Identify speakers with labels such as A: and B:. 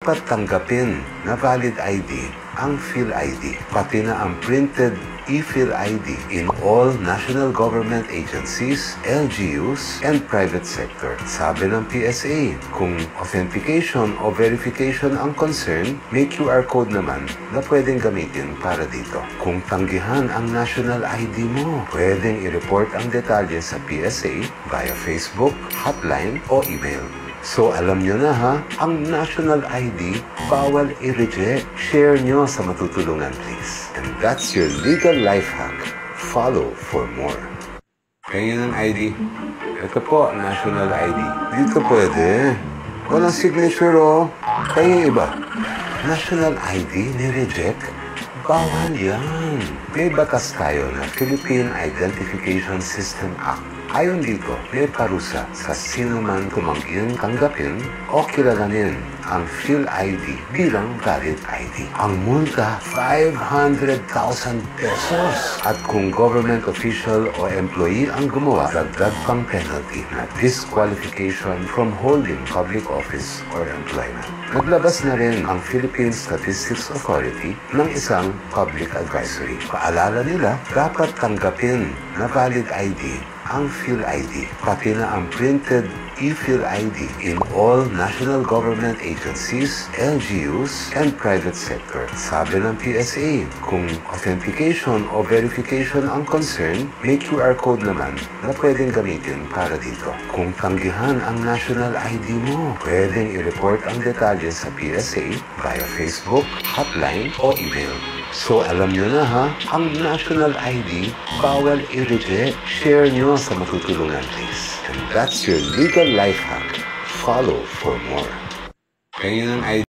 A: dapat tanggapin na valid ID ang PhilID, pati na ang printed ePhilID in all national government agencies, LGUs, and private sector. Sabi ng PSA, kung authentication o verification ang concern, may QR code naman na pwedeng gamitin para dito. Kung tanggihan ang national ID mo, pwedeng i-report ang detalye sa PSA via Facebook, hotline o email. So alam nyo na ha, ang national ID, bawal i-reject. Share nyo sa matutulungan please. And that's your legal life hack. Follow for more. Kaya ng ID. Ito po, national ID. Dito pwede. Walang signature oh. Kaya iba. National ID ni-reject? Bawal yan. May batas tayo na Philippine Identification System Act. Ayon dito, may parusa sa sino man tumangging tanggapin o kilalanin ang PhilID bilang valid ID. Ang multa, 500,000 pesos. At kung government official o employee ang gumawa, dagdag pang penalty na disqualification from holding public office or employment. Naglabas na rin ang Philippine Statistics Authority ng isang public advisory. Paalala nila, dapat tanggapin na valid ID ang PhilID, pati na ang printed ePhilID in all national government agencies, LGUs, and private sector. Sabi ng PSA, kung authentication o verification ang concern, may QR code naman na pwedeng gamitin para dito. Kung tanggihan ang national ID mo, pwedeng i-report ang detalye sa PSA via Facebook, hotline o email. So alam nyo na ha, ang national ID, bawal i-reject. Share nyo sa matutulungan please. And that's your legal life hack. Follow for more. Kaya ng ID.